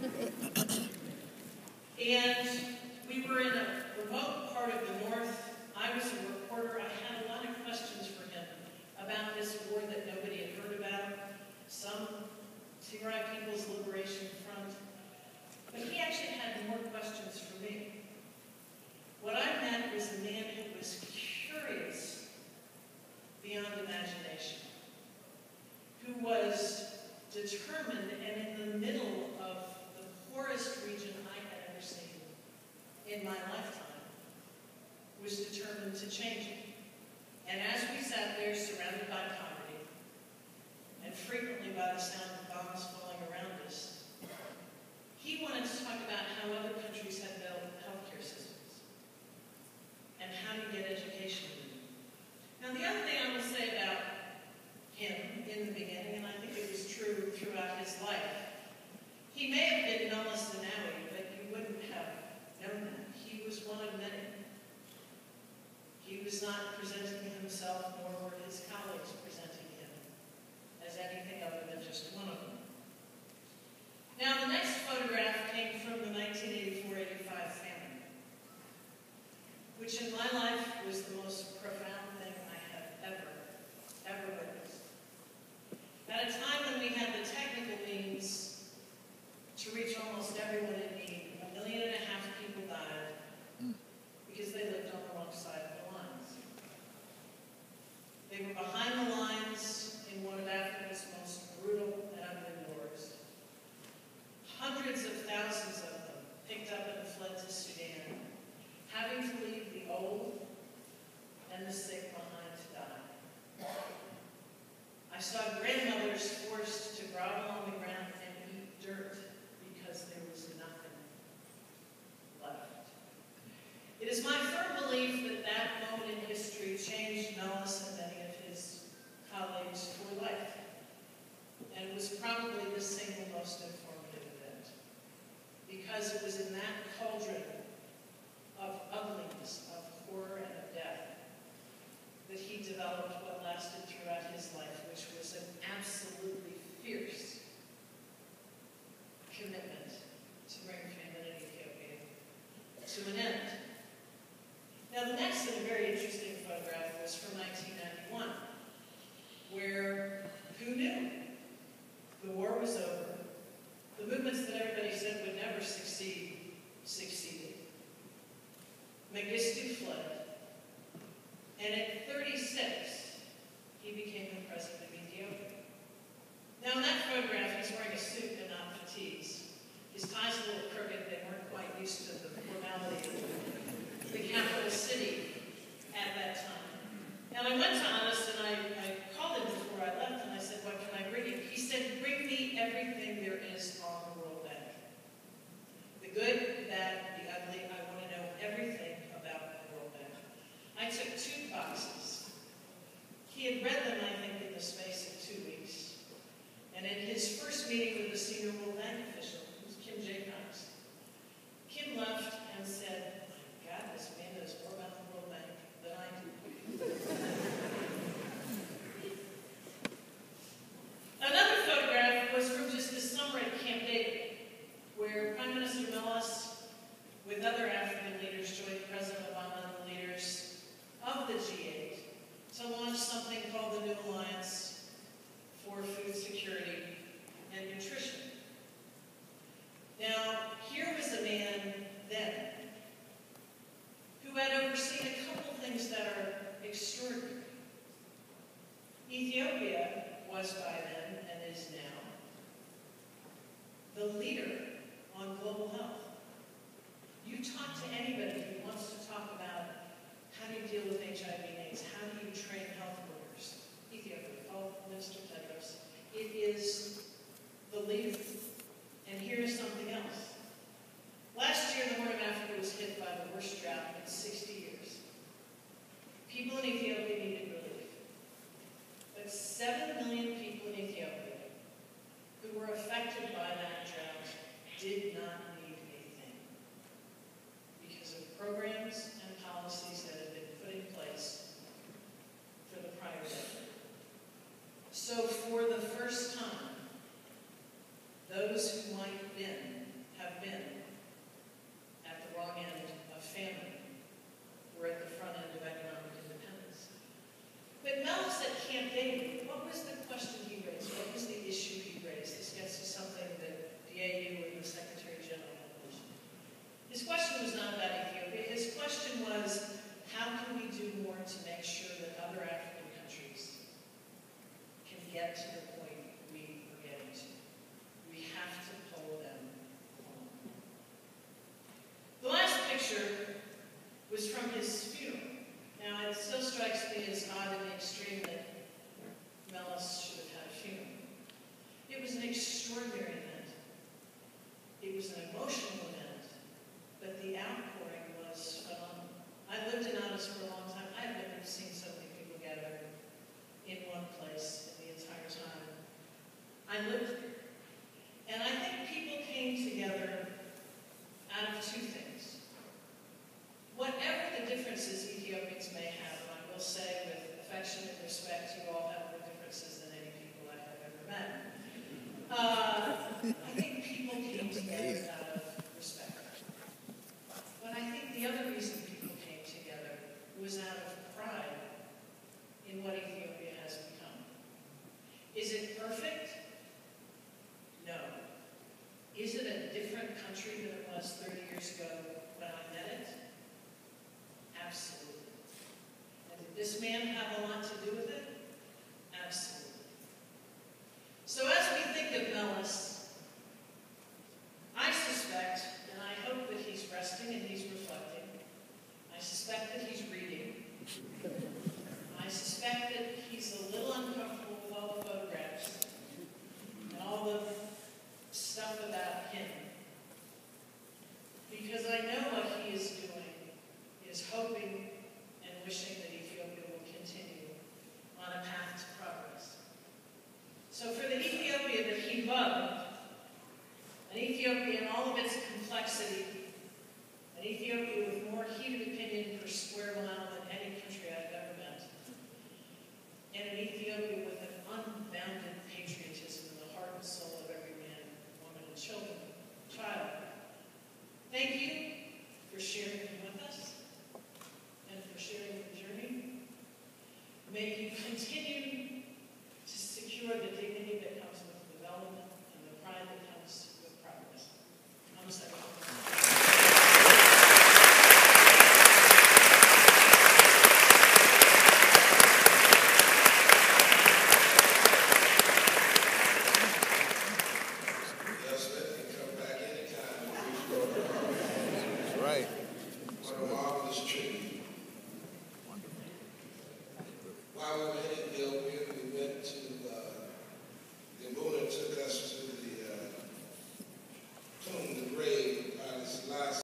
And we were in a remote part of the north. I was a reporter. I had a lot of questions for him about this war that nobody had heard about, some Tigray People's Liberation Front. But he actually had more questions for me. What I met was a man who was curious beyond imagination, who was determined and in the middle of the poorest region I had ever seen in my lifetime, was determined to change it. And as we sat there surrounded by poverty, and frequently by the sound of bombs falling around us, he wanted to talk about how other countries had built healthcare systems and how to get education. Now, the other thing I will say about him in the beginning, and I think it was true throughout his life, he may have been known as Zenawi, but you wouldn't have known that. He was one of many. He was not presenting himself, nor were his colleagues presenting him as anything other than just one of them. Now, the next photograph came from the 1984-85 famine, which in my life was the most profound thing I have ever witnessed. At a time when we had the technical means to reach almost everyone in need, 1.5 million people died because they lived on the wrong side of the lines. They were behind the lines in one of Africa's most brutal and ugly wars. Hundreds of thousands of them picked up and fled to Sudan, having to leave the old and the sick behind to die. I saw grandmothers forced to grovel on the ground and eat dirt because there was nothing left. It is my firm belief that that moment in history changed Nellis and many of his colleagues for life, and it was probably the single most informative event, because it was in that cauldron of ugliness, of horror, and of death that he developed what lasted throughout his life, which was an absolutely fierce commitment to bring famine in Ethiopia to an end. Now, the next and very interesting photograph was from 1991, where, who knew? The war was over. The movements that everybody said would never succeed, succeeded. Mengistu fled, and at 36, he became the president of Ethiopia. Now, in that photograph, he's wearing a suit and not fatigues. His tie's a little crooked. They weren't quite used to the formality of the capital city at that time. And I went to Honest, and I called him before I left, and I said, what can I bring you? He said, bring me everything there is on the World Bank. The good, the bad, the ugly. I want to know everything about the World Bank. I took 2 boxes. He had read them, I think, in the space of 2 weeks. And in his first meeting with the senior World Bank official, it was Kim J. Cox, Kim left and said, my God, this man knows more about the World Bank than I do. Another photograph was from just this summer at Camp David, where Prime Minister Nellis, with other African leaders, joined President Obama and the leaders of the G8 to launch something called the New Alliance for Food Security and Nutrition. Now, here was a man then who had overseen a couple things that are extraordinary. Ethiopia was by then, and is now, the leader on global health. You talk to anybody who wants to talk about how do you deal with HIV and AIDS, how do you train health workers, Ethiopia, Minister Tedros, it is the leader. And here's something else. Last year, the Horn of Africa was hit by the worst drought in 60 years. People in Ethiopia needed relief. But 7 million people in Ethiopia who were affected by that drought did not need a thing because of programs and policies that had been put in place for the prior decade. So for the first time, those who might have been an extraordinary event. It was an emotional event, but the outpouring was phenomenal. I lived in Addis for a long time. I have never seen so many people gather in one place in the entire time. I lived there. And I think people came together out of two things. Whatever the differences Ethiopians may have, and I will say with affection and respect, you all have more differences than any people I have ever met. I think people came together out of respect. But I think the other reason people came together was out of pride in what Ethiopia has become. Is it perfect? No. Is it a different country than it was 30 years ago when I met it? Absolutely. And did this man have a lot to do with it? Absolutely. So as we think of Nellis, I suspect, and I hope that he's resting and he's reflecting. I suspect that he's reading. I suspect that he's a little uncomfortable with all the photographs and all the stuff about him. Because I know what he is doing is hoping and wishing that Ethiopia will continue on a path to progress. So for the Ethiopia that he loved, an Ethiopia in all of its complexity, an Ethiopia with more heated opinion per square mile than any country I've ever met, and an Ethiopia with an unbounded patriotism in the heart and soul of every man, woman, and child. Thank you for sharing him with us and for sharing your journey. May you continue to secure the dignity that comes with development and the pride that comes with progress. Namaste. What a marvelous tribute. Wonderful. While we were